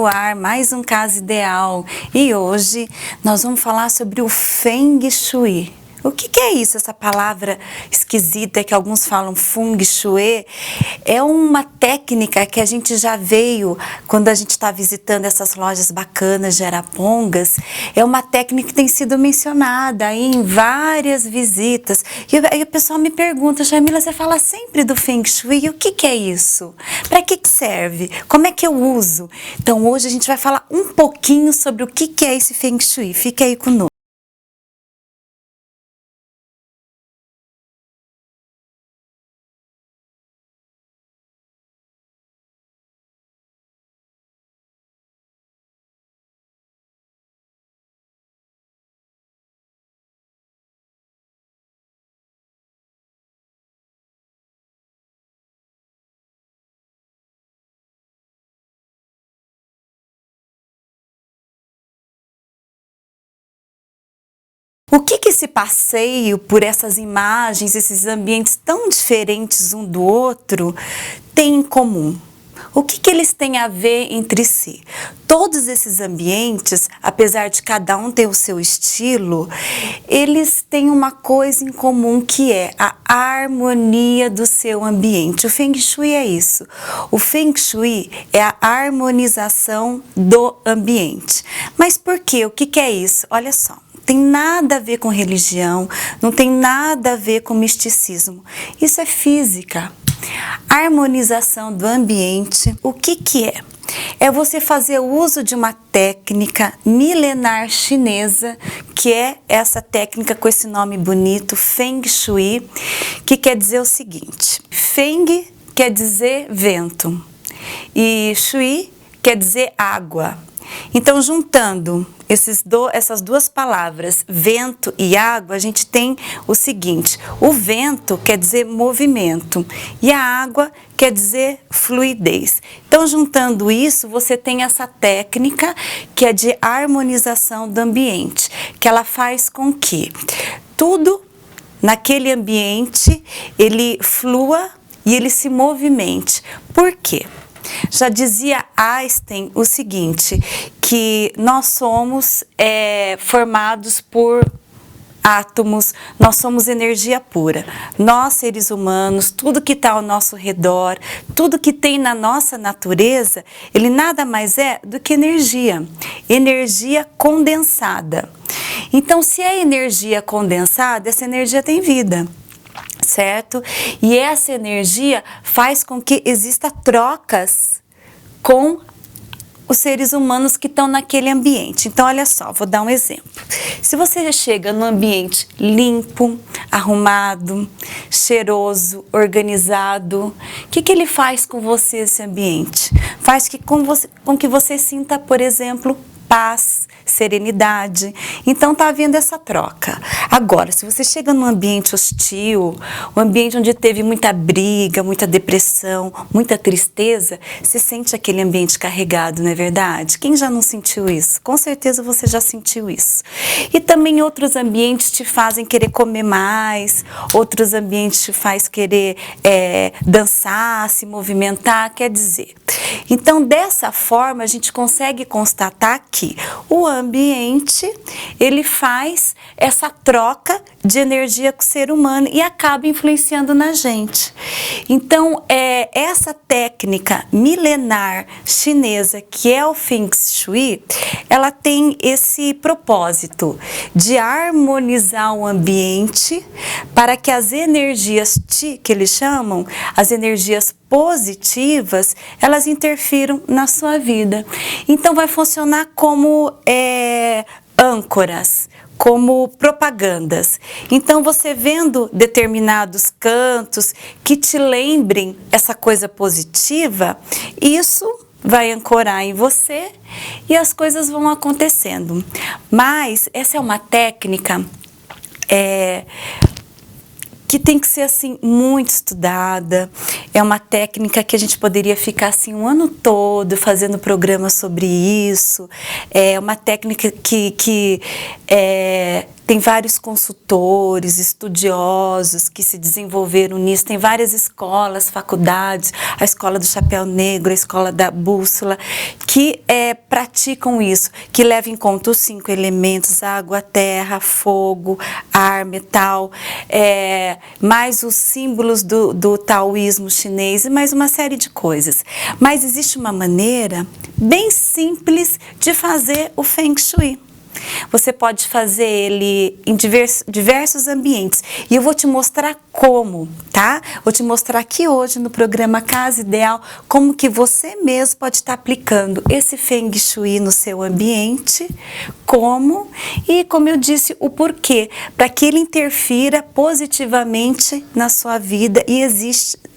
ar mais um Casa Ideal e hoje nós vamos falar sobre o Feng Shui. O que é isso, essa palavra esquisita que alguns falam Feng Shui? É uma técnica que a gente já veio quando a gente está visitando essas lojas bacanas de Arapongas. É uma técnica que tem sido mencionada aí em várias visitas. E aí o pessoal me pergunta, Jamila, você fala sempre do Feng Shui, e o que é isso? Para que serve? Como é que eu uso? Então hoje a gente vai falar um pouquinho sobre o que é esse Feng Shui. Fique aí conosco. O que esse passeio por essas imagens, esses ambientes tão diferentes um do outro, tem em comum? O que eles têm a ver entre si? Todos esses ambientes, apesar de cada um ter o seu estilo, eles têm uma coisa em comum que é a harmonia do seu ambiente. O Feng Shui é isso. O Feng Shui é a harmonização do ambiente. Mas por quê? O que é isso? Olha só. Tem nada a ver com religião, não tem nada a ver com misticismo. Isso é física. Harmonização do ambiente, o que é? É você fazer uso de uma técnica milenar chinesa, que é essa técnica com esse nome bonito, Feng Shui, que quer dizer o seguinte: Feng quer dizer vento e Shui quer dizer água. Então, juntando essas duas palavras, vento e água, a gente tem o seguinte: o vento quer dizer movimento e a água quer dizer fluidez. Então, juntando isso, você tem essa técnica que é de harmonização do ambiente, que ela faz com que tudo naquele ambiente ele flua e ele se movimente. Por quê? Já dizia Einstein o seguinte, que nós somos formados por átomos, nós somos energia pura. Nós, seres humanos, tudo que está ao nosso redor, tudo que tem na nossa natureza, ele nada mais é do que energia, energia condensada. Então, se é energia condensada, essa energia tem vida. Certo? E essa energia faz com que exista trocas com os seres humanos que estão naquele ambiente. Então, olha só, vou dar um exemplo. Se você chega num ambiente limpo, arrumado, cheiroso, organizado, o que ele faz com você, esse ambiente? Faz com que você sinta, por exemplo, paz, serenidade. Então tá havendo essa troca. Agora, se você chega num ambiente hostil, um ambiente onde teve muita briga, muita depressão, muita tristeza, você sente aquele ambiente carregado, não é verdade? Quem já não sentiu isso? Com certeza você já sentiu isso. E também outros ambientes te fazem querer comer mais, outros ambientes te fazem querer dançar, se movimentar, quer dizer. Então, dessa forma, a gente consegue constatar que o ambiente, ele faz essa troca de energia com o ser humano e acaba influenciando na gente. Então, essa técnica milenar chinesa, que é o Feng Shui, ela tem esse propósito de harmonizar o ambiente para que as energias Qi, que eles chamam, as energias positivas, elas interfiram na sua vida. Então, vai funcionar como âncoras, como propagandas. Então, você vendo determinados cantos que te lembrem essa coisa positiva, isso vai ancorar em você e as coisas vão acontecendo. Mas essa é uma técnica que tem que ser assim muito estudada. É uma técnica que a gente poderia ficar assim um ano todo fazendo programa sobre isso. É uma técnica que Tem vários consultores, estudiosos que se desenvolveram nisso, tem várias escolas, faculdades, a Escola do Chapéu Negro, a Escola da Bússola, que praticam isso, que levam em conta os 5 elementos: água, terra, fogo, ar, metal, mais os símbolos do taoísmo chinês e mais uma série de coisas. Mas existe uma maneira bem simples de fazer o Feng Shui. Você pode fazer ele em diversos ambientes. E eu vou te mostrar como, tá? Vou te mostrar aqui hoje no programa Casa Ideal como que você mesmo pode estar aplicando esse Feng Shui no seu ambiente, como eu disse, o porquê, para que ele interfira positivamente na sua vida e exista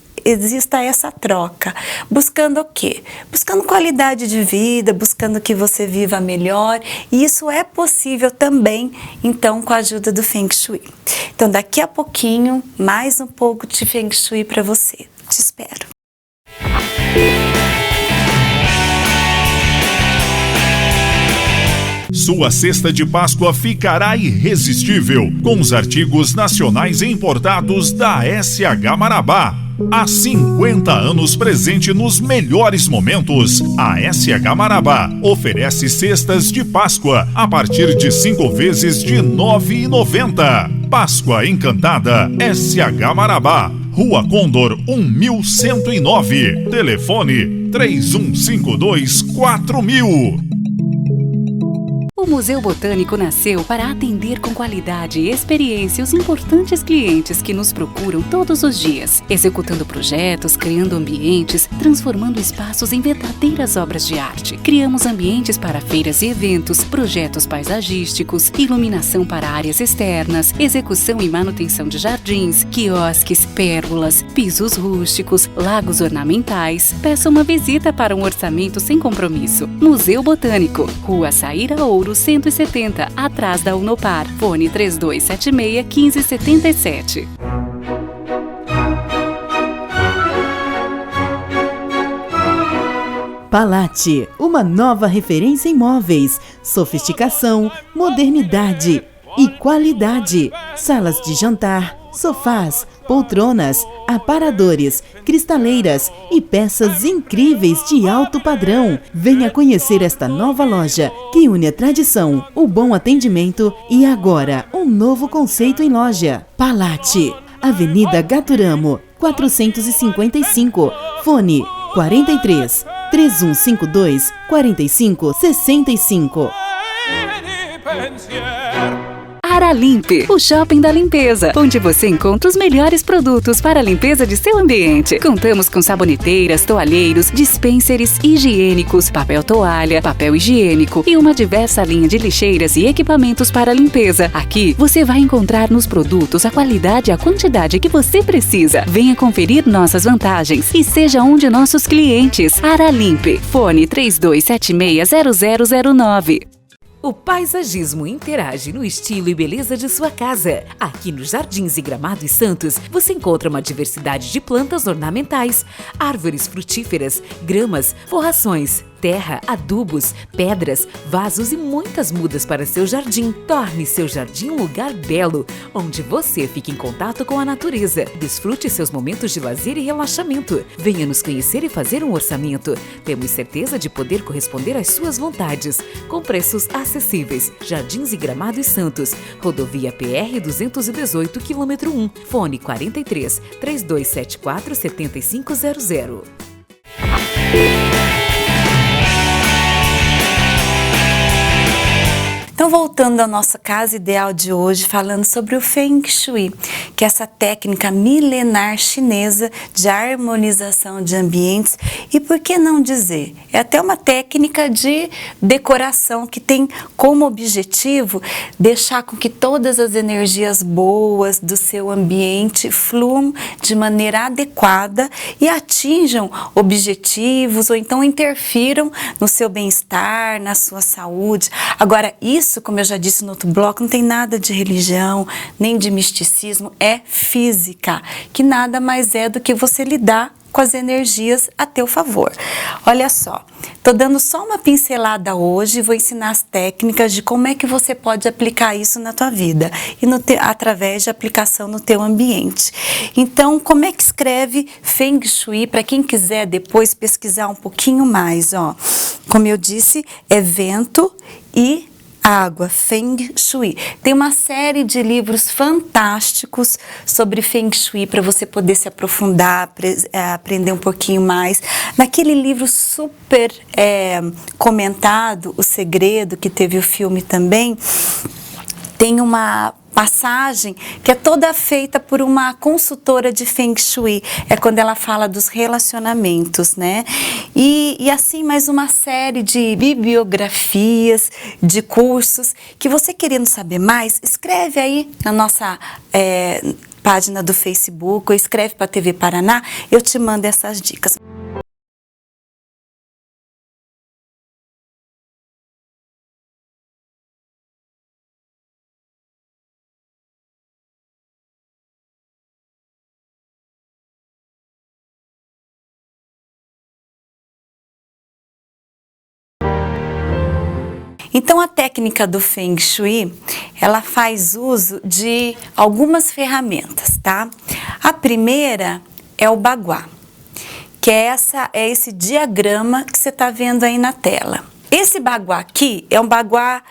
essa troca, buscando o quê? Buscando qualidade de vida, buscando que você viva melhor, e isso é possível também, então, com a ajuda do Feng Shui. Então, daqui a pouquinho, mais um pouco de Feng Shui para você. Te espero. Sua cesta de Páscoa ficará irresistível com os artigos nacionais importados da SH Marabá. Há 50 anos presente nos melhores momentos, a SH Marabá oferece cestas de Páscoa a partir de 5 vezes de R$ 9,90. Páscoa Encantada SH Marabá, Rua Condor 1109, telefone 3152-4000. O Museu Botânico nasceu para atender com qualidade e experiência os importantes clientes que nos procuram todos os dias, executando projetos, criando ambientes, transformando espaços em verdadeiras obras de arte. Criamos ambientes para feiras e eventos, projetos paisagísticos, iluminação para áreas externas, execução e manutenção de jardins, quiosques, pérgolas, pisos rústicos, lagos ornamentais. Peça uma visita para um orçamento sem compromisso. Museu Botânico, Rua Saíra Ouro 170, atrás da Unopar. Fone 3276-1577. Palate, uma nova referência em móveis, sofisticação, modernidade e qualidade. Salas de jantar, sofás, poltronas, aparadores, cristaleiras e peças incríveis de alto padrão. Venha conhecer esta nova loja que une a tradição, o bom atendimento e agora um novo conceito em loja. Palate, Avenida Gaturamo, 455, fone 43 3152 4565. Aralimpe, o shopping da limpeza, onde você encontra os melhores produtos para a limpeza de seu ambiente. Contamos com saboneteiras, toalheiros, dispensers higiênicos, papel toalha, papel higiênico e uma diversa linha de lixeiras e equipamentos para limpeza. Aqui você vai encontrar nos produtos a qualidade e a quantidade que você precisa. Venha conferir nossas vantagens e seja um de nossos clientes. Aralimpe, fone 32760009. O paisagismo interage no estilo e beleza de sua casa. Aqui nos Jardins e Gramado e Santos, você encontra uma diversidade de plantas ornamentais, árvores frutíferas, gramas, forrações, terra, adubos, pedras, vasos e muitas mudas para seu jardim. Torne seu jardim um lugar belo, onde você fique em contato com a natureza. Desfrute seus momentos de lazer e relaxamento. Venha nos conhecer e fazer um orçamento. Temos certeza de poder corresponder às suas vontades, com preços acessíveis. Jardins e Gramado e Santos, rodovia PR 218, quilômetro 1, fone 43 3274 7500. Então, voltando à nossa casa ideal de hoje, falando sobre o Feng Shui, que é essa técnica milenar chinesa de harmonização de ambientes e, por que não dizer, é até uma técnica de decoração que tem como objetivo deixar com que todas as energias boas do seu ambiente fluam de maneira adequada e atinjam objetivos ou então interfiram no seu bem-estar, na sua saúde. Agora, isso, como eu já disse no outro bloco, não tem nada de religião, nem de misticismo, é física, que nada mais é do que você lidar com as energias a teu favor. Olha só, tô dando só uma pincelada hoje, vou ensinar as técnicas de como é que você pode aplicar isso na tua vida e através de aplicação no teu ambiente. Então, como é que escreve Feng Shui para quem quiser depois pesquisar um pouquinho mais, ó. Como eu disse, é vento e água, Feng Shui. Tem uma série de livros fantásticos sobre Feng Shui para você poder se aprofundar, aprender um pouquinho mais. Naquele livro super comentado, O Segredo, que teve o filme também, tem uma passagem que é toda feita por uma consultora de Feng Shui, é quando ela fala dos relacionamentos, né? E assim, mais uma série de bibliografias, de cursos, que você querendo saber mais, escreve aí na nossa página do Facebook, ou escreve para a TV Paraná, eu te mando essas dicas. Então, a técnica do Feng Shui, ela faz uso de algumas ferramentas, tá? A primeira é o baguá, que é esse diagrama que você está vendo aí na tela. Esse baguá aqui é um baguá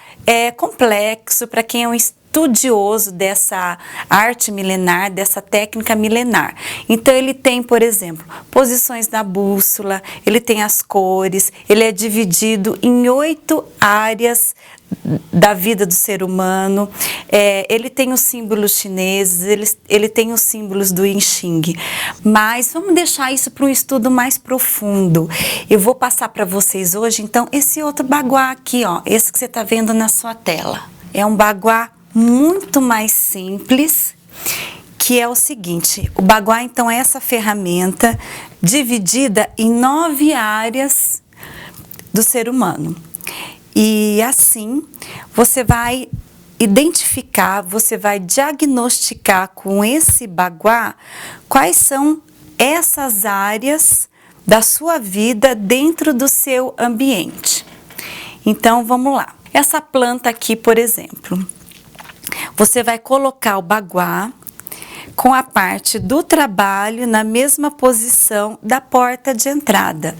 complexo para quem é um estudioso dessa arte milenar, dessa técnica milenar. Então, ele tem, por exemplo, posições da bússola, ele tem as cores, ele é dividido em 8 áreas da vida do ser humano, ele tem os símbolos chineses, ele tem os símbolos do I Ching, mas vamos deixar isso para um estudo mais profundo. Eu vou passar para vocês hoje, então, esse outro baguá aqui, ó, esse que você está vendo na sua tela. É um baguá muito mais simples, que é o seguinte: o baguá, então, é essa ferramenta dividida em 9 áreas do ser humano. E assim, você vai identificar, você vai diagnosticar com esse baguá quais são essas áreas da sua vida dentro do seu ambiente. Então, vamos lá. Essa planta aqui, por exemplo, você vai colocar o baguá com a parte do trabalho na mesma posição da porta de entrada.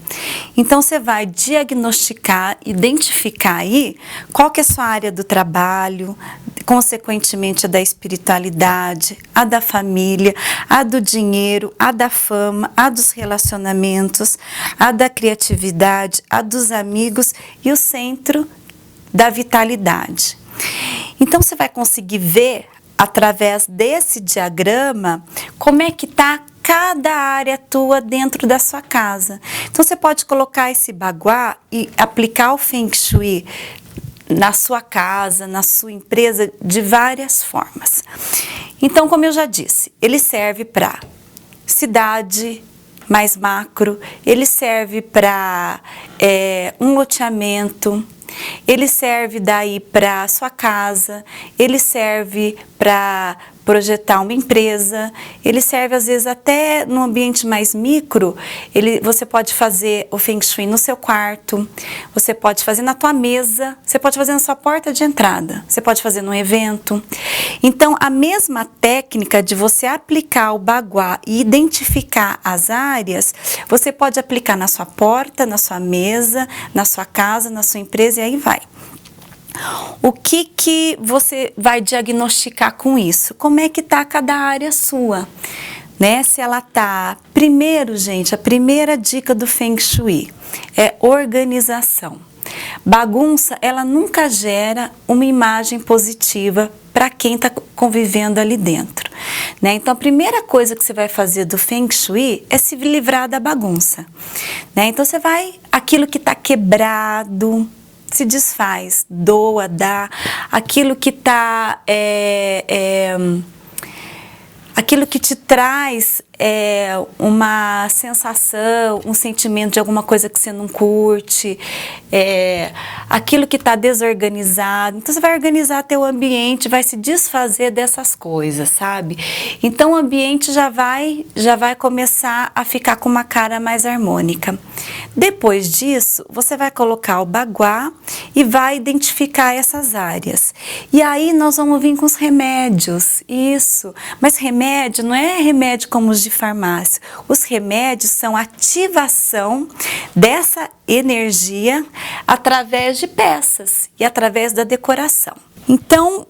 Então, você vai diagnosticar, identificar aí qual que é a sua área do trabalho, consequentemente a da espiritualidade, a da família, a do dinheiro, a da fama, a dos relacionamentos, a da criatividade, a dos amigos e o centro da vitalidade. Então, você vai conseguir ver, através desse diagrama, como é que está cada área tua dentro da sua casa. Então, você pode colocar esse baguá e aplicar o Feng Shui na sua casa, na sua empresa, de várias formas. Então, como eu já disse, ele serve para cidade mais macro, ele serve para um loteamento, ele serve daí para sua casa, ele serve para projetar uma empresa, ele serve às vezes até no ambiente mais micro. Você pode fazer o Feng Shui no seu quarto, você pode fazer na tua mesa, você pode fazer na sua porta de entrada, você pode fazer num evento. Então, a mesma técnica de você aplicar o baguá e identificar as áreas, você pode aplicar na sua porta, na sua mesa, na sua casa, na sua empresa, e aí vai. O que você vai diagnosticar com isso? Como é que está cada área sua, né? Se ela está... Primeiro, gente, a primeira dica do Feng Shui é organização. Bagunça, ela nunca gera uma imagem positiva para quem está convivendo ali dentro, né? Então, a primeira coisa que você vai fazer do Feng Shui é se livrar da bagunça, né? Então, você vai... Aquilo que está quebrado se desfaz, doa, dá. Aquilo que está aquilo que te traz uma sensação, um sentimento de alguma coisa que você não curte, aquilo que está desorganizado. Então você vai organizar teu ambiente, vai se desfazer dessas coisas, sabe? Então o ambiente já vai começar a ficar com uma cara mais harmônica. Depois disso, você vai colocar o baguá e vai identificar essas áreas. E aí nós vamos vir com os remédios, isso. Mas remédio não é remédio como os de farmácia. Os remédios são ativação dessa energia através de peças e através da decoração. Então,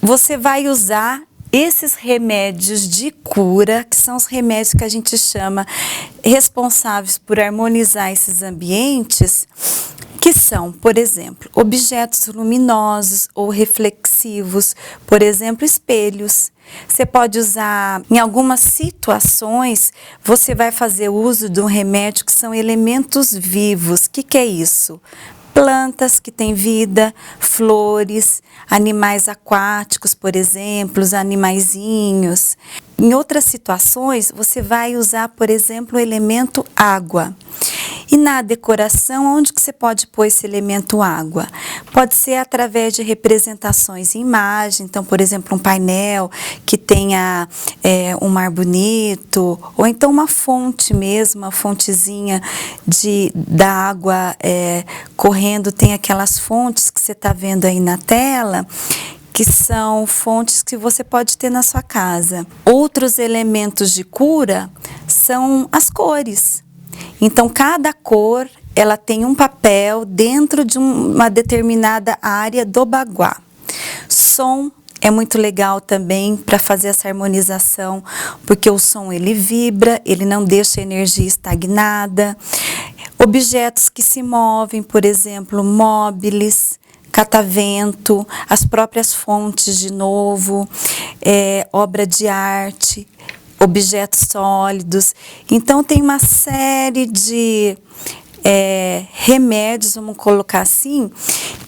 você vai usar esses remédios de cura, que são os remédios que a gente chama responsáveis por harmonizar esses ambientes, que são, por exemplo, objetos luminosos ou reflexivos, por exemplo, espelhos. Você pode usar, em algumas situações, você vai fazer uso de um remédio que são elementos vivos. O que é isso? Plantas que têm vida, flores, animais aquáticos, por exemplo, os animaizinhos. Em outras situações, você vai usar, por exemplo, o elemento água. E na decoração, onde que você pode pôr esse elemento água? Pode ser através de representações em imagem, então, por exemplo, um painel que tenha um mar bonito, ou então uma fonte mesmo, uma fontezinha da água correndo, tem aquelas fontes que você está vendo aí na tela, que são fontes que você pode ter na sua casa. Outros elementos de cura são as cores. Então, cada cor, ela tem um papel dentro de uma determinada área do baguá. Som é muito legal também para fazer essa harmonização, porque o som ele vibra, ele não deixa a energia estagnada. Objetos que se movem, por exemplo, móveis, catavento, as próprias fontes de novo, obra de arte, objetos sólidos. Então tem uma série de remédios, vamos colocar assim,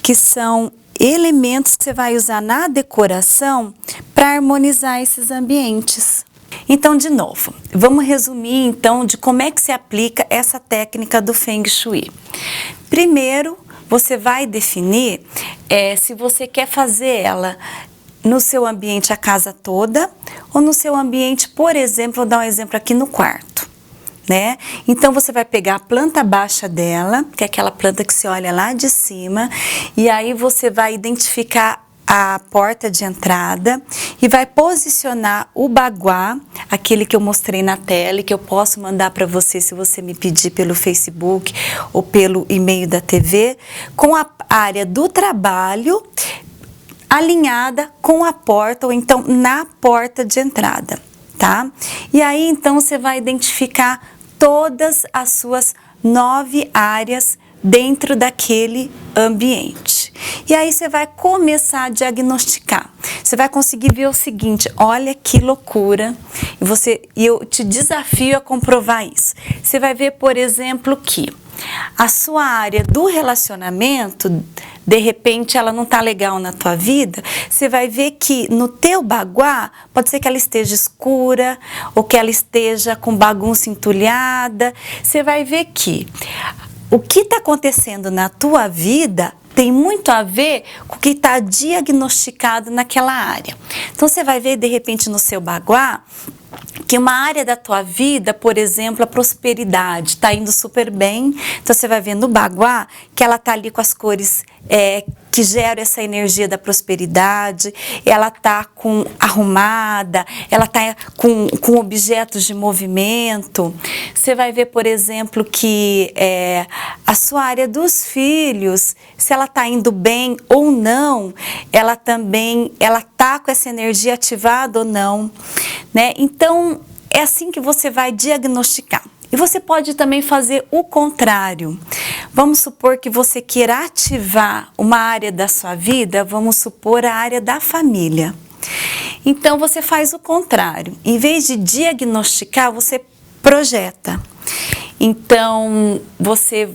que são elementos que você vai usar na decoração para harmonizar esses ambientes. Então, de novo, vamos resumir então de como é que se aplica essa técnica do Feng Shui. Primeiro, você vai definir se você quer fazer ela no seu ambiente a casa toda ou no seu ambiente, por exemplo, vou dar um exemplo aqui no quarto, né? Então você vai pegar a planta baixa dela, que é aquela planta que você olha lá de cima, e aí você vai identificar a porta de entrada e vai posicionar o baguá, aquele que eu mostrei na tela e que eu posso mandar para você se você me pedir pelo Facebook ou pelo e-mail da TV, com a área do trabalho alinhada com a porta ou então na porta de entrada, tá? E aí então você vai identificar todas as suas 9 áreas dentro daquele ambiente. E aí você vai começar a diagnosticar. Você vai conseguir ver o seguinte: olha que loucura. E eu te desafio a comprovar isso. Você vai ver, por exemplo, que a sua área do relacionamento, de repente ela não está legal na tua vida, você vai ver que no teu baguá, pode ser que ela esteja escura ou que ela esteja com bagunça entulhada. Você vai ver que o que está acontecendo na tua vida tem muito a ver com o que está diagnosticado naquela área. Então você vai ver de repente no seu baguá que uma área da tua vida, por exemplo, a prosperidade, está indo super bem. Então você vai ver no baguá que ela está ali com as cores que geram essa energia da prosperidade, ela está arrumada, ela está com objetos de movimento. Você vai ver, por exemplo, que a sua área dos filhos, se ela está indo bem ou não, ela está com essa energia ativada ou não, né? Então, é assim que você vai diagnosticar. E você pode também fazer o contrário. Vamos supor que você queira ativar uma área da sua vida, vamos supor a área da família. Então você faz o contrário. Em vez de diagnosticar, você projeta. Então você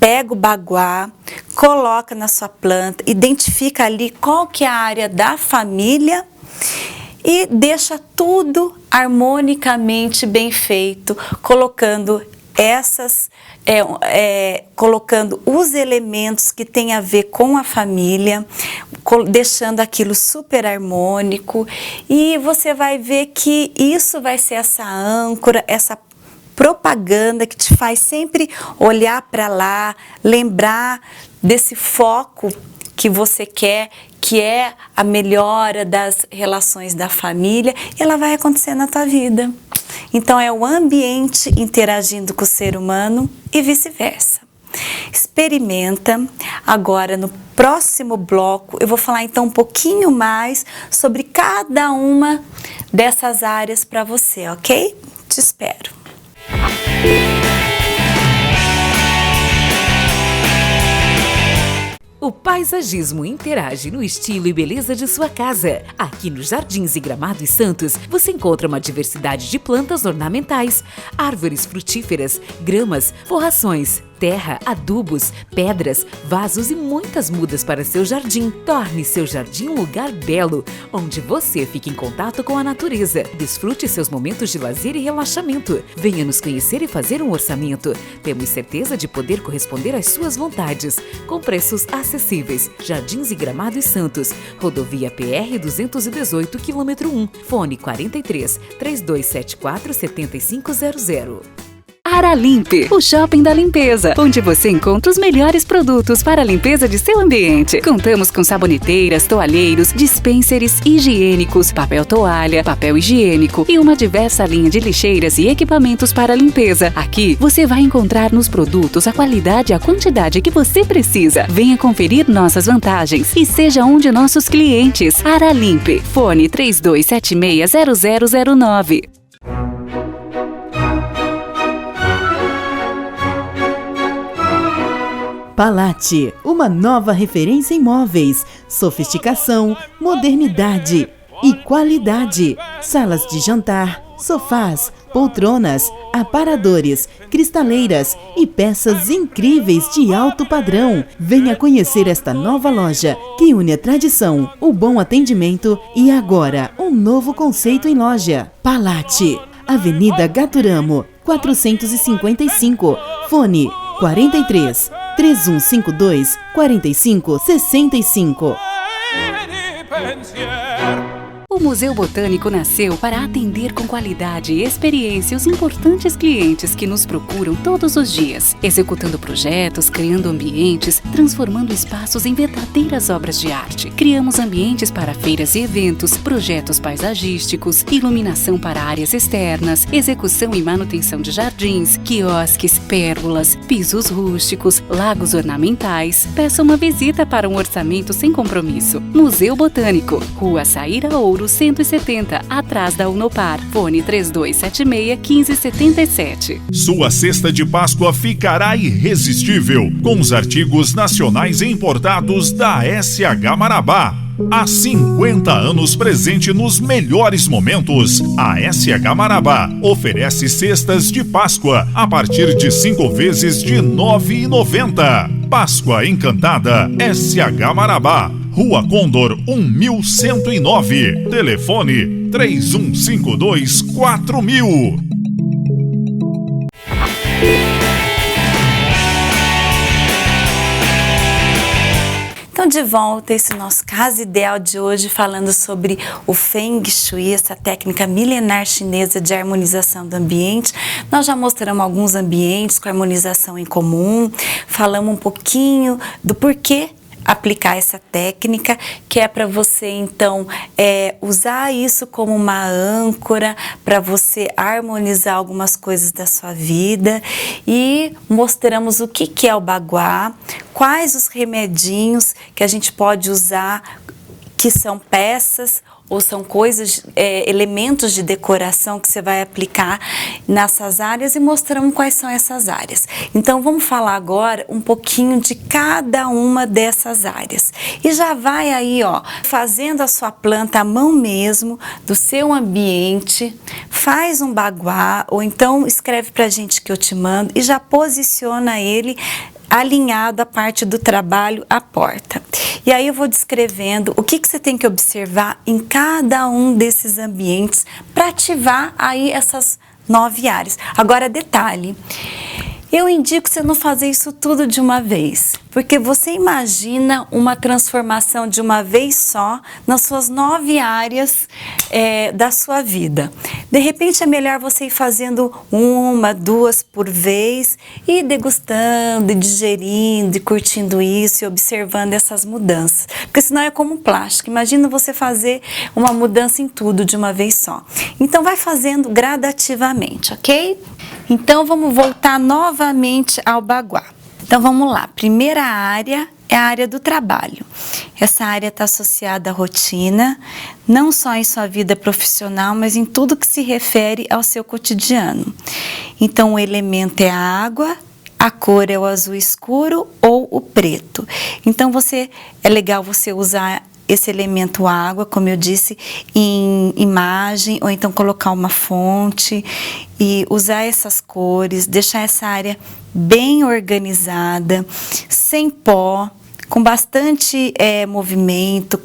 pega o baguá, coloca na sua planta, identifica ali qual que é a área da família e deixa tudo harmonicamente bem feito, colocando colocando os elementos que tem a ver com a família, deixando aquilo super harmônico, e você vai ver que isso vai ser essa âncora, essa propaganda que te faz sempre olhar para lá, lembrar desse foco que você quer, que é a melhora das relações da família, e ela vai acontecer na tua vida. Então é o ambiente interagindo com o ser humano e vice-versa. Experimenta. Agora, no próximo bloco, eu vou falar então um pouquinho mais sobre cada uma dessas áreas para você, ok? Te espero. O paisagismo interage no estilo e beleza de sua casa. Aqui nos Jardins e Gramado e Santos, você encontra uma diversidade de plantas ornamentais, árvores frutíferas, gramas, forrações, terra, adubos, pedras, vasos e muitas mudas para seu jardim. Torne seu jardim um lugar belo, onde você fica em contato com a natureza. Desfrute seus momentos de lazer e relaxamento. Venha nos conhecer e fazer um orçamento. Temos certeza de poder corresponder às suas vontades, com preços acessíveis. Jardins e Gramado e Santos, rodovia PR 218, quilômetro 1, fone 43 3274 7500. Aralimpe, o shopping da limpeza, onde você encontra os melhores produtos para a limpeza de seu ambiente. Contamos com saboneteiras, toalheiros, dispensers higiênicos, papel toalha, papel higiênico e uma diversa linha de lixeiras e equipamentos para limpeza. Aqui você vai encontrar nos produtos a qualidade e a quantidade que você precisa. Venha conferir nossas vantagens e seja um de nossos clientes. Aralimpe, fone 32760009. Palate, uma nova referência em móveis, sofisticação, modernidade e qualidade. Salas de jantar, sofás, poltronas, aparadores, cristaleiras e peças incríveis de alto padrão. Venha conhecer esta nova loja que une a tradição, o bom atendimento e agora um novo conceito em loja. Palate, Avenida Gaturamo, 455, fone 43 3152 4565. O Museu Botânico nasceu para atender com qualidade e experiência os importantes clientes que nos procuram todos os dias, executando projetos, criando ambientes, transformando espaços em verdadeiras obras de arte. Criamos ambientes para feiras e eventos, projetos paisagísticos, iluminação para áreas externas, execução e manutenção de jardins, quiosques, pérgolas, pisos rústicos, lagos ornamentais. Peça uma visita para um orçamento sem compromisso. Museu Botânico, Rua Saíra Ouro 170, atrás da Unopar. Fone 3276-1577. Sua cesta de Páscoa ficará irresistível com os artigos nacionais e importados da SH Marabá. Há 50 anos presente nos melhores momentos, a SH Marabá oferece cestas de Páscoa a partir de 5 vezes de R$ 9,90. Páscoa Encantada, SH Marabá, Rua Condor 1109, telefone 3152-4000. Então, de volta, esse nosso caso ideal de hoje, falando sobre o Feng Shui, essa técnica milenar chinesa de harmonização do ambiente. Nós já mostramos alguns ambientes com harmonização em comum, falamos um pouquinho do porquê aplicar essa técnica, que é para você então usar isso como uma âncora para você harmonizar algumas coisas da sua vida, e mostramos o que é o baguá, quais os remedinhos que a gente pode usar, que são peças ou são coisas, elementos de decoração que você vai aplicar nessas áreas, e mostramos quais são essas áreas. Então vamos falar agora um pouquinho de cada uma dessas áreas. E já vai aí, ó, fazendo a sua planta à mão mesmo, do seu ambiente, faz um baguá, ou então escreve pra gente que eu te mando e já posiciona ele alinhado a parte do trabalho à porta. E aí eu vou descrevendo o que você tem que observar em cada um desses ambientes para ativar aí essas 9 áreas. Agora, detalhe, eu indico você não fazer isso tudo de uma vez, porque você imagina uma transformação de uma vez só nas suas 9 áreas da sua vida. De repente é melhor você ir fazendo 1, 2 por vez e degustando, e digerindo, e curtindo isso e observando essas mudanças. Porque senão é como plástico. Imagina você fazer uma mudança em tudo de uma vez só. Então vai fazendo gradativamente, ok? Então vamos voltar novamente ao Baguá. Então vamos lá, primeira área é a área do trabalho. Essa área está associada à rotina, não só em sua vida profissional, mas em tudo que se refere ao seu cotidiano. Então o elemento é a água, a cor é o azul escuro ou o preto. Então é legal você usar esse elemento água, como eu disse, em imagem, ou então colocar uma fonte e usar essas cores, deixar essa área bem organizada, sem pó, com bastante movimento,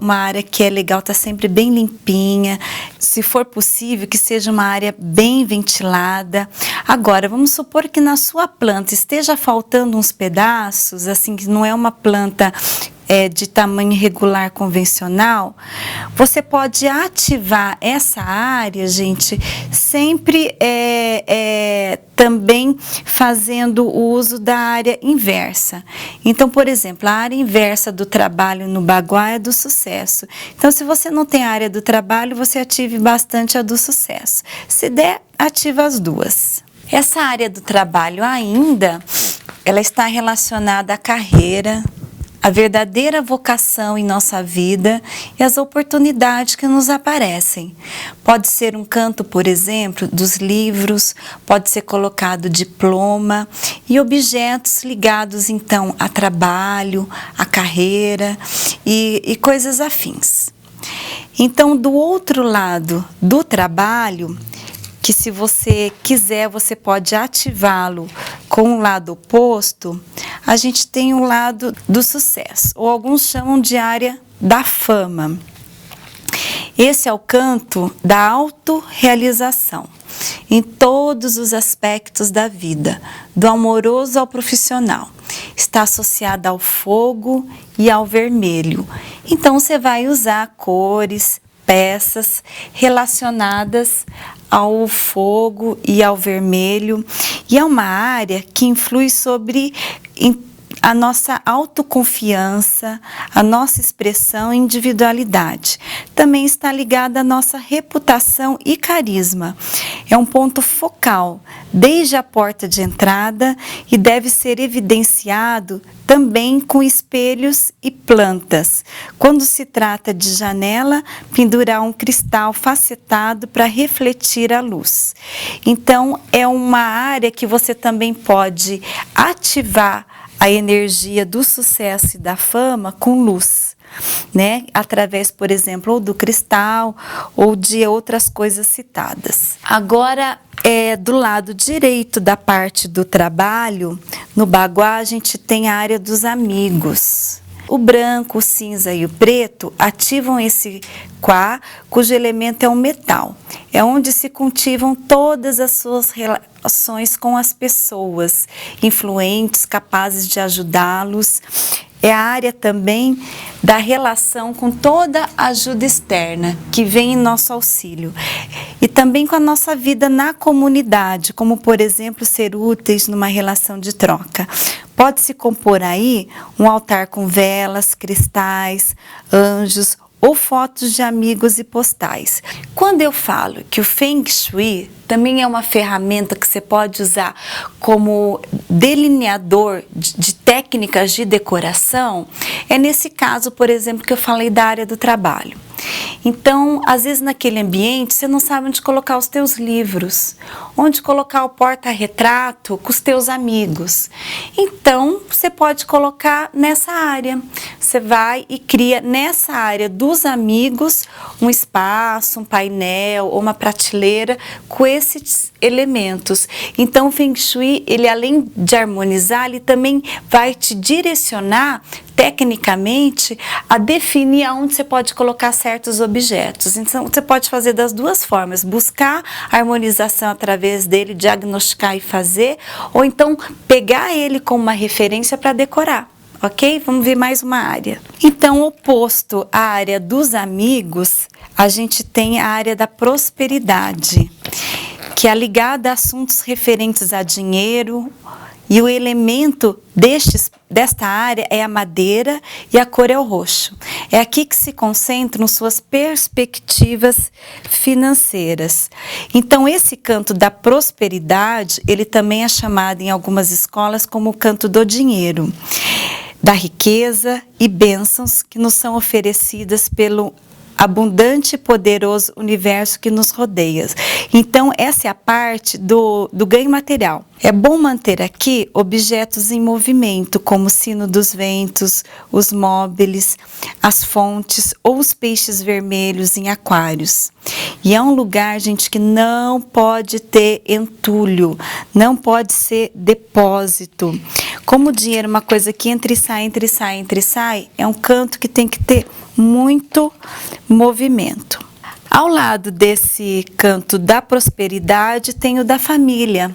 uma área que é legal, tá sempre bem limpinha, se for possível que seja uma área bem ventilada. Agora, vamos supor que na sua planta esteja faltando uns pedaços, assim, que não é uma planta de tamanho regular convencional, você pode ativar essa área, gente, sempre também fazendo o uso da área inversa. Então, por exemplo, a área inversa do trabalho no Baguá é do sucesso. Então, se você não tem a área do trabalho, você ative bastante a do sucesso. Se der, ativa as duas. Essa área do trabalho ainda, ela está relacionada à carreira, a verdadeira vocação em nossa vida e as oportunidades que nos aparecem. Pode ser um canto, por exemplo, dos livros, pode ser colocado diploma e objetos ligados, então, a trabalho, a carreira e coisas afins. Então, do outro lado do trabalho, que se você quiser, você pode ativá-lo com o lado oposto, a gente tem o lado do sucesso, ou alguns chamam de área da fama. Esse é o canto da autorrealização, em todos os aspectos da vida, do amoroso ao profissional. Está associada ao fogo e ao vermelho. Então, você vai usar cores, peças relacionadas ao fogo e ao vermelho, e é uma área que influi sobre a nossa autoconfiança, a nossa expressão e individualidade. Também está ligada à nossa reputação e carisma. É um ponto focal, desde a porta de entrada, e deve ser evidenciado também com espelhos e plantas. Quando se trata de janela, pendurar um cristal facetado para refletir a luz. Então, é uma área que você também pode ativar a energia do sucesso e da fama com luz, né? Através, por exemplo, ou do cristal ou de outras coisas citadas. Agora, do lado direito da parte do trabalho, no Baguá, a gente tem a área dos amigos. O branco, o cinza e o preto ativam esse quá, cujo elemento é o metal. É onde se cultivam todas as suas relações com as pessoas, influentes, capazes de ajudá-los. É a área também da relação com toda a ajuda externa que vem em nosso auxílio. E também com a nossa vida na comunidade, como, por exemplo, ser úteis numa relação de troca. Pode-se compor aí um altar com velas, cristais, anjos ou fotos de amigos e postais. Quando eu falo que o Feng Shui também é uma ferramenta que você pode usar como delineador de técnicas de decoração, é nesse caso, por exemplo, que eu falei da área do trabalho. Então, às vezes naquele ambiente você não sabe onde colocar os teus livros, onde colocar o porta-retrato com os teus amigos. Então, você pode colocar nessa área. Você vai e cria nessa área dos amigos um espaço, um painel ou uma prateleira com esses elementos. Então, o Feng Shui, ele além de harmonizar, ele também vai te direcionar tecnicamente a definir aonde você pode colocar certos objetos. Então, você pode fazer das duas formas, buscar a harmonização através dele, diagnosticar e fazer, ou então pegar ele como uma referência para decorar. Ok? Vamos ver mais uma área. Então, oposto à área dos amigos, a gente tem a área da prosperidade, que é ligada a assuntos referentes a dinheiro, e o elemento desta área é a madeira e a cor é o roxo. É aqui que se concentram suas perspectivas financeiras. Então, esse canto da prosperidade, ele também é chamado em algumas escolas como o canto do dinheiro, da riqueza e bênçãos que nos são oferecidas pelo abundante e poderoso universo que nos rodeia. Então, essa é a parte do ganho material. É bom manter aqui objetos em movimento, como o sino dos ventos, os móveis, as fontes ou os peixes vermelhos em aquários. E é um lugar, gente, que não pode ter entulho, não pode ser depósito. Como o dinheiro é uma coisa que entra e sai, é um canto que tem que ter muito movimento. Ao lado desse canto da prosperidade tem o da família.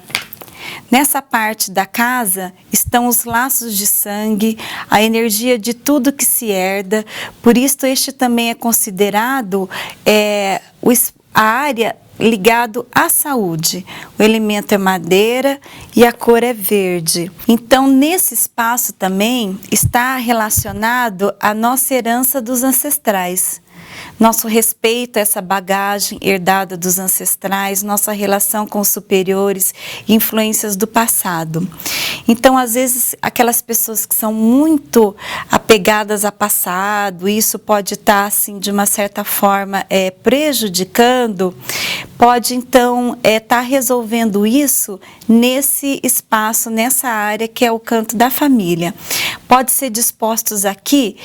Nessa parte da casa estão os laços de sangue, a energia de tudo que se herda, por isso este também é considerado a área ligado à saúde. O elemento é madeira e a cor é verde. Então, nesse espaço também está relacionado à nossa herança dos ancestrais. Nosso respeito a essa bagagem herdada dos ancestrais, nossa relação com os superiores, influências do passado. Então, às vezes, aquelas pessoas que são muito apegadas ao passado, isso pode estar, assim, de uma certa forma, prejudicando, pode, então, estar resolvendo isso nesse espaço, nessa área que é o canto da família. Pode ser dispostos aqui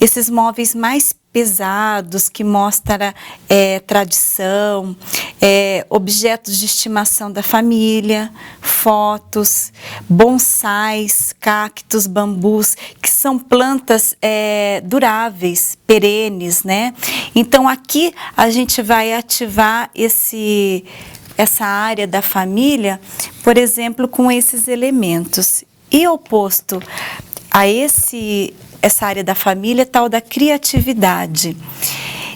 esses móveis mais pesados, que mostra tradição, objetos de estimação da família, fotos, bonsais, cactos, bambus, que são plantas duráveis, perenes, né? Então, aqui a gente vai ativar essa área da família, por exemplo, com esses elementos. E oposto a essa área da família, tal da criatividade.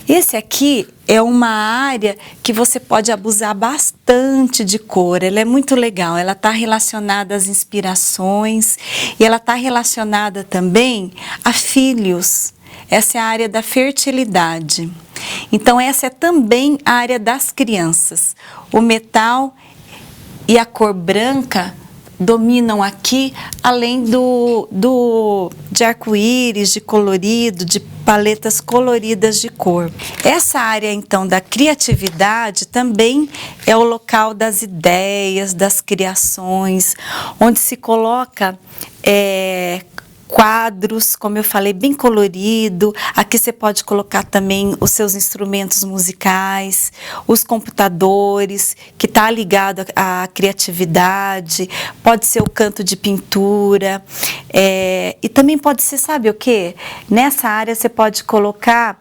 Esse aqui é uma área que você pode abusar bastante de cor, ela é muito legal, ela está relacionada às inspirações e ela está relacionada também a filhos. Essa é a área da fertilidade. Então, essa é também a área das crianças. O metal e a cor branca dominam aqui, além de arco-íris, de colorido, de paletas coloridas de cor. Essa área, então, da criatividade também é o local das ideias, das criações, onde se coloca quadros, como eu falei, bem colorido. Aqui você pode colocar também os seus instrumentos musicais, os computadores, que está ligado à criatividade, pode ser o canto de pintura, e também pode ser, sabe o quê? Nessa área você pode colocar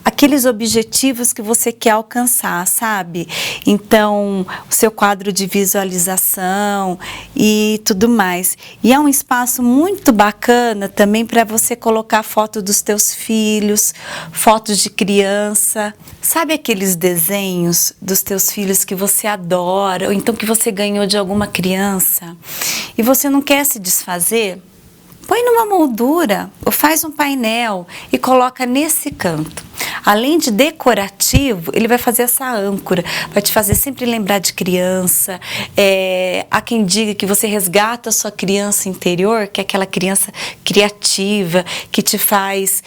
aqueles objetivos que você quer alcançar, sabe? Então, o seu quadro de visualização e tudo mais. E é um espaço muito bacana também para você colocar foto dos teus filhos, fotos de criança. Sabe aqueles desenhos dos teus filhos que você adora, ou então que você ganhou de alguma criança e você não quer se desfazer? põe numa moldura ou faz um painel e coloca nesse canto. Além de decorativo, ele vai fazer essa âncora, vai te fazer sempre lembrar de criança. Há quem diga que você resgata a sua criança interior, que é aquela criança criativa, que te faz,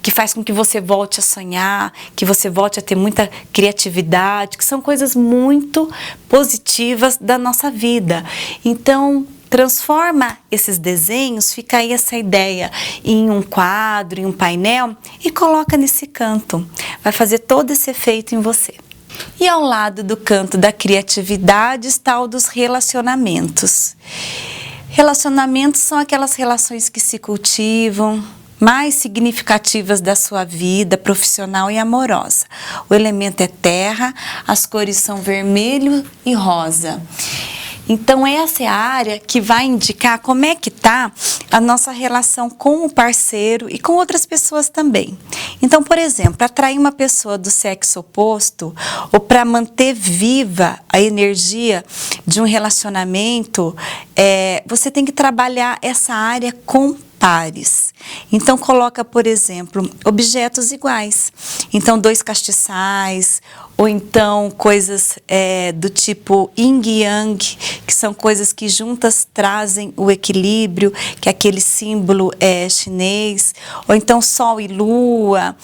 que faz com que você volte a sonhar, que você volte a ter muita criatividade, que são coisas muito positivas da nossa vida. Então, transforma esses desenhos, fica aí essa ideia em um quadro, em um painel e coloca nesse canto. Vai fazer todo esse efeito em você. E ao lado do canto da criatividade está o dos relacionamentos. Relacionamentos são aquelas relações que se cultivam, mais significativas da sua vida profissional e amorosa. O elemento é terra, as cores são vermelho e rosa. Então, essa é a área que vai indicar como é que está a nossa relação com o parceiro e com outras pessoas também. Então, por exemplo, para atrair uma pessoa do sexo oposto ou para manter viva a energia de um relacionamento, você tem que trabalhar essa área com pares. Então, coloca, por exemplo, objetos iguais. Então, 2 castiçais, ou então coisas do tipo yin e yang, que são coisas que juntas trazem o equilíbrio, que é aquele símbolo chinês, ou então sol e lua,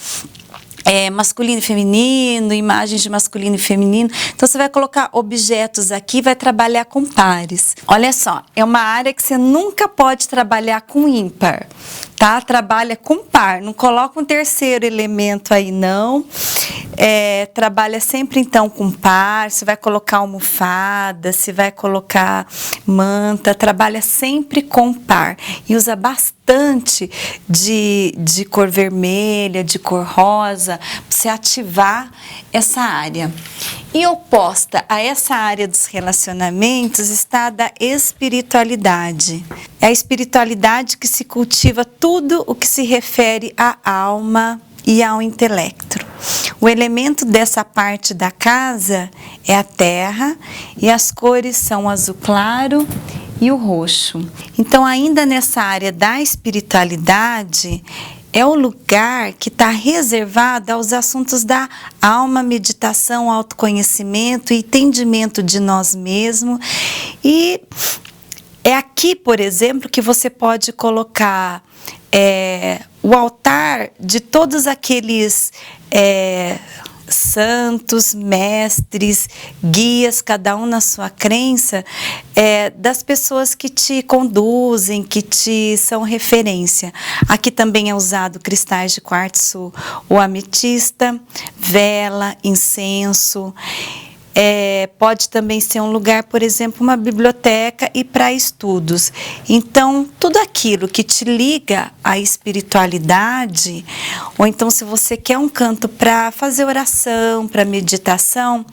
masculino e feminino, imagens de masculino e feminino. Então, você vai colocar objetos aqui, vai trabalhar com pares. Olha só, é uma área que você nunca pode trabalhar com ímpar, tá? Trabalha com par, não coloca um terceiro elemento aí, não. Trabalha sempre, então, com par. Você vai colocar almofada, você vai colocar manta, trabalha sempre com par. E usa bastante de cor vermelha, de cor rosa, para você ativar essa área. E oposta a essa área dos relacionamentos está a da espiritualidade. É a espiritualidade que se cultiva tudo o que se refere à alma e ao intelecto. O elemento dessa parte da casa é a terra e as cores são o azul claro e o roxo. Então, ainda nessa área da espiritualidade, é o lugar que está reservado aos assuntos da alma, meditação, autoconhecimento e entendimento de nós mesmos. E é aqui, por exemplo, que você pode colocar o altar de todos aqueles santos, mestres, guias, cada um na sua crença, das pessoas que te conduzem, que te são referência. Aqui também é usado cristais de quartzo ou ametista, vela, incenso. Pode também ser um lugar, por exemplo, uma biblioteca e para estudos. Então, tudo aquilo que te liga à espiritualidade, ou então se você quer um canto para fazer oração, para meditação,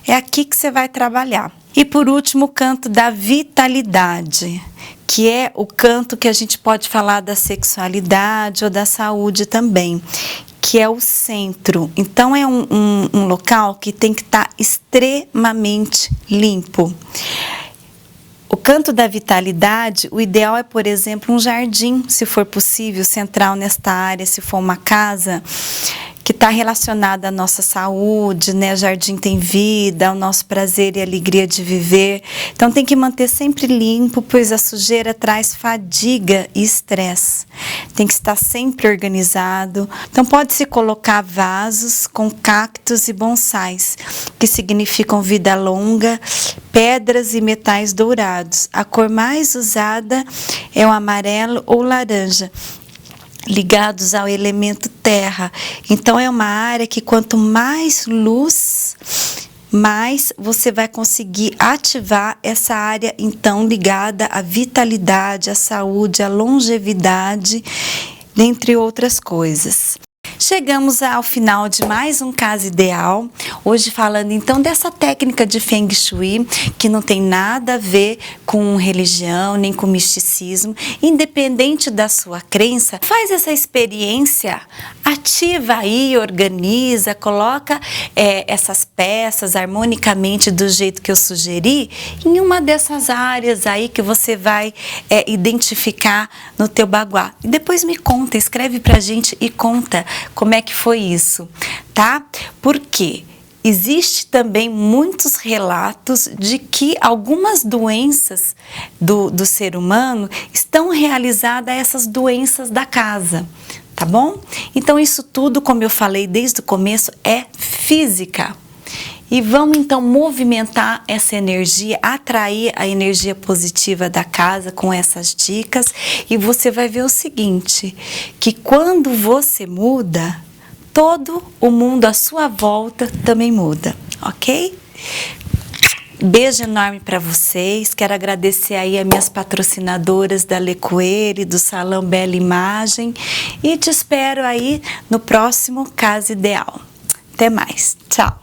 é aqui que você vai trabalhar. E por último, o canto da vitalidade, que é o canto que a gente pode falar da sexualidade ou da saúde também, que é o centro. Então, é um local que tem que estar extremamente limpo. O canto da vitalidade, o ideal é, por exemplo, um jardim, se for possível, central nesta área, se for uma casa que está relacionada à nossa saúde, né? O jardim tem vida, ao nosso prazer e alegria de viver. Então, tem que manter sempre limpo, pois a sujeira traz fadiga e estresse. Tem que estar sempre organizado. Então, pode-se colocar vasos com cactos e bonsais, que significam vida longa, pedras e metais dourados. A cor mais usada é o amarelo ou laranja, ligados ao elemento terra. Então, é uma área que quanto mais luz, mais você vai conseguir ativar essa área, então, ligada à vitalidade, à saúde, à longevidade, dentre outras coisas. chegamos ao final de mais um Casa Ideal. Hoje falando então dessa técnica de Feng Shui, que não tem nada a ver com religião, nem com misticismo. Independente da sua crença, faz essa experiência, ativa aí, organiza, coloca essas peças harmonicamente do jeito que eu sugeri em uma dessas áreas aí que você vai identificar no teu baguá. E depois me conta, escreve pra gente e conta como é que foi isso, tá? Porque existe também muitos relatos de que algumas doenças do ser humano estão realizadas a essas doenças da casa, tá bom? Então isso tudo, como eu falei desde o começo, é física. E vamos então movimentar essa energia, atrair a energia positiva da casa com essas dicas. E você vai ver o seguinte, que quando você muda, todo o mundo à sua volta também muda, ok? Beijo enorme para vocês. Quero agradecer aí as minhas patrocinadoras da Lecoeire, do Salão Bela Imagem. E te espero aí no próximo Casa Ideal. Até mais. Tchau.